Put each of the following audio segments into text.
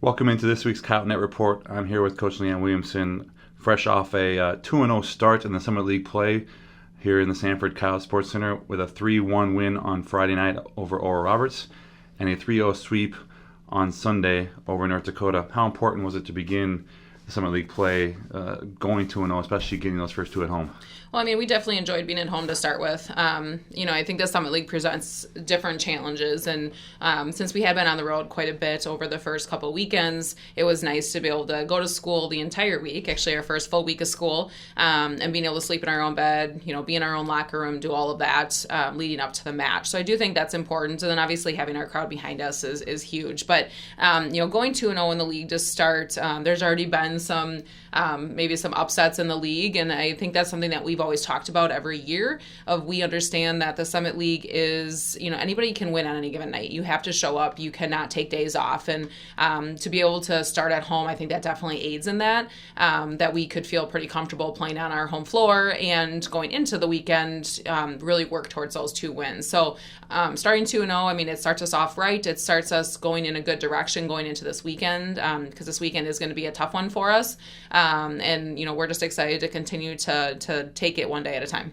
Welcome into this week's Coyote Net Report. I'm here with Coach Leanne Williamson, fresh off a 2-0 start in the Summit League play here in the Sanford Coyote Sports Center with a 3-1 win on Friday night over Oral Roberts and a 3-0 sweep on Sunday over North Dakota. How important was it to begin the Summit League play going 2-0, especially getting those first two at home? Well, I mean, we definitely enjoyed being at home to start with. I think the Summit League presents different challenges, and since we had been on the road quite a bit over the first couple weekends, it was nice to be able to go to school the entire week, actually our first full week of school, and being able to sleep in our own bed, be in our own locker room, do all of that leading up to the match. So I do think that's important, and then obviously having our crowd behind us is huge. But, going 2-0 in the league to start, there's already been some maybe some upsets in the league, and I think that's something that we've always talked about every year. We understand that the Summit League is, anybody can win on any given night. You have to show up. You cannot take days off, and to be able to start at home, I think that definitely aids in that. That we could feel pretty comfortable playing on our home floor and going into the weekend, really work towards those two wins. So starting 2-0, it starts us off right. It starts us going in a good direction going into this weekend, because this weekend is going to be a tough one for us. We're just excited to continue to take it one day at a time.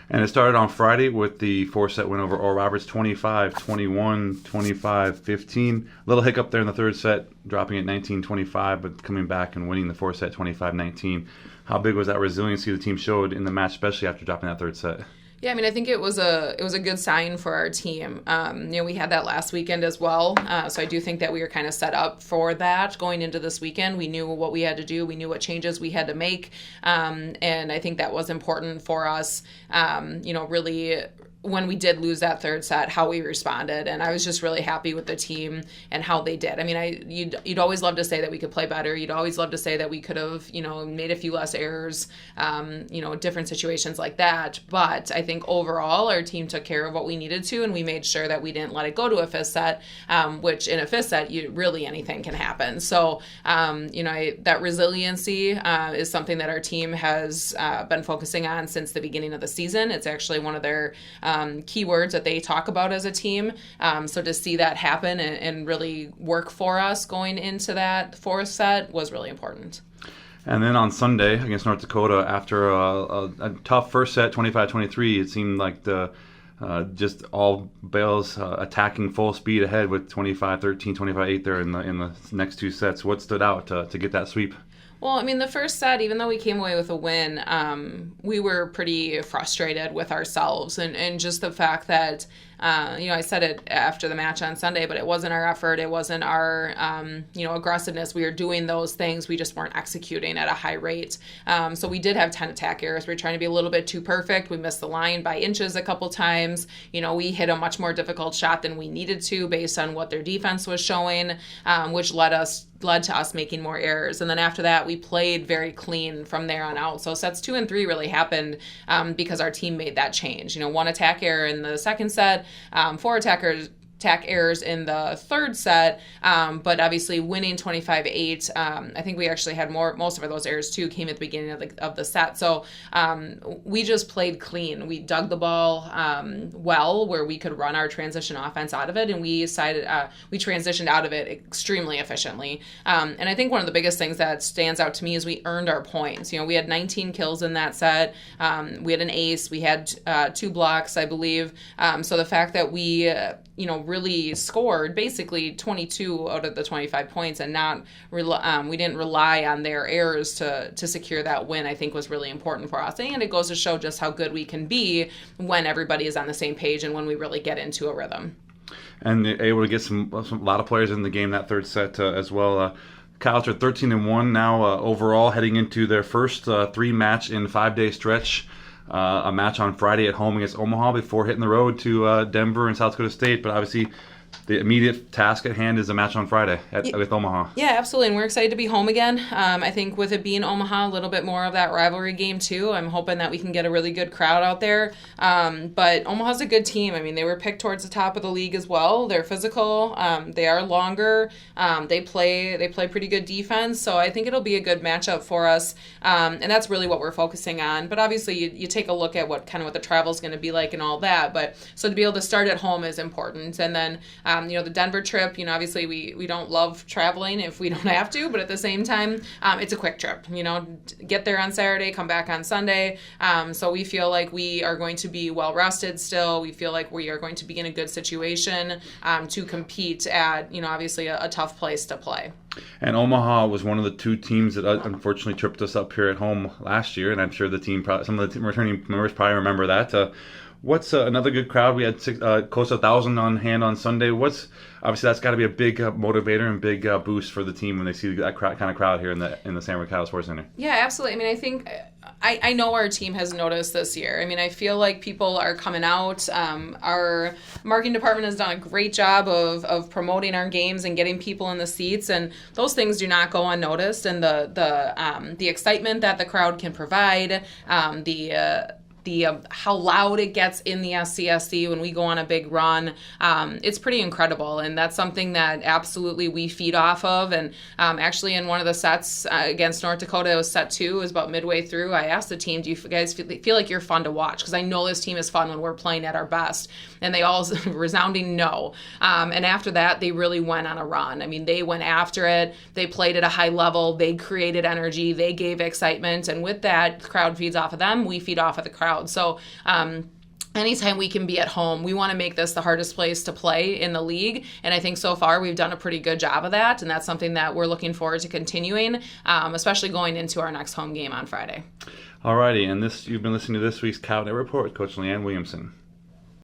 And it started on Friday with the 4-set win over Oral Roberts, 25-21, 25-15. Little hiccup there in the third set, dropping at 19-25, but coming back and winning the 4-set 25-19. How big was that resiliency the team showed in the match, especially after dropping that third set? Yeah, I think it was a good sign for our team. We had that last weekend as well, so I do think that we were kind of set up for that going into this weekend. We knew what we had to do. We knew what changes we had to make, and I think that was important for us, really when we did lose that third set, how we responded. And I was just really happy with the team and how they did. You'd always love to say that we could play better. You'd always love to say that we could have, made a few less errors, different situations like that. But I think overall our team took care of what we needed to, and we made sure that we didn't let it go to a fifth set, which in a fifth set, really anything can happen. So, that resiliency is something that our team has been focusing on since the beginning of the season. It's actually one of their keywords that they talk about as a team. So to see that happen and really work for us going into that fourth set was really important. And then on Sunday against North Dakota, after a tough first set, 25-23, it seemed like the just all Bales attacking full speed ahead with 25-13, 25-8 there in the next two sets. What stood out to get that sweep? Well, the first set, even though we came away with a win, we were pretty frustrated with ourselves and just the fact that, I said it after the match on Sunday, but it wasn't our effort. It wasn't our, aggressiveness. We were doing those things. We just weren't executing at a high rate. So we did have 10 attack errors. We were trying to be a little bit too perfect. We missed the line by inches a couple times. We hit a much more difficult shot than we needed to based on what their defense was showing, which led to us making more errors. And then after that, we played very clean from there on out. So sets 2 and 3 really happened because our team made that change. One attack error in the second set, 4 attack errors in the third set, but obviously winning 25-8, I think we actually had most of those errors too came at the beginning of the set. So we just played clean. We dug the ball well where we could run our transition offense out of it, and we transitioned out of it extremely efficiently. And I think one of the biggest things that stands out to me is we earned our points. We had 19 kills in that set. We had an ace. We had 2 blocks, I believe. So the fact that we really scored basically 22 out of the 25 points and we didn't rely on their errors to secure that win, I think was really important for us. And it goes to show just how good we can be when everybody is on the same page and when we really get into a rhythm. And able to get a lot of players in the game that third set as well. Coyotes are 13-1 now overall, heading into their first 3-match in 5-day stretch. A match on Friday at home against Omaha before hitting the road to Denver and South Dakota State. But obviously the immediate task at hand is a match on Friday with Omaha. Yeah, absolutely, and we're excited to be home again. I think with it being Omaha, a little bit more of that rivalry game too. I'm hoping that we can get a really good crowd out there. But Omaha's a good team. I mean, they were picked towards the top of the league as well. They're physical. They are longer. They play pretty good defense. So I think it'll be a good matchup for us. And that's really what we're focusing on. But obviously, you take a look at what the travel is going to be like and all that. But so to be able to start at home is important. And then The Denver trip, obviously we don't love traveling if we don't have to, but at the same time, it's a quick trip. Get there on Saturday, come back on Sunday. So we feel like we are going to be well rested still. We feel like we are going to be in a good situation to compete at, obviously a tough place to play. And Omaha was one of the two teams that unfortunately tripped us up here at home last year, and I'm sure some of the returning members probably remember that. What's another good crowd? We had close to 1,000 on hand on Sunday. Obviously that's got to be a big motivator and big boost for the team when they see that kind of crowd here in the San Francisco Sports Center. Yeah, absolutely. I think I know our team has noticed this year. I feel like people are coming out. Our marketing department has done a great job of promoting our games and getting people in the seats, and those things do not go unnoticed. And the excitement that the crowd can provide, how loud it gets in the SCSC when we go on a big run, it's pretty incredible, and that's something that absolutely we feed off of. And actually in one of the sets against North Dakota, it was set 2, it was about midway through, I asked the team, do you guys feel like you're fun to watch? Because I know this team is fun when we're playing at our best. And they all resounding no. And after that, they really went on a run. They went after it, they played at a high level, they created energy, they gave excitement, and with that, the crowd feeds off of them, we feed off of the crowd. So anytime we can be at home, we want to make this the hardest place to play in the league. And I think so far we've done a pretty good job of that. And that's something that we're looking forward to continuing, especially going into our next home game on Friday. Alrighty, and you've been listening to this week's Coyote Net Report with Coach Leanne Williamson.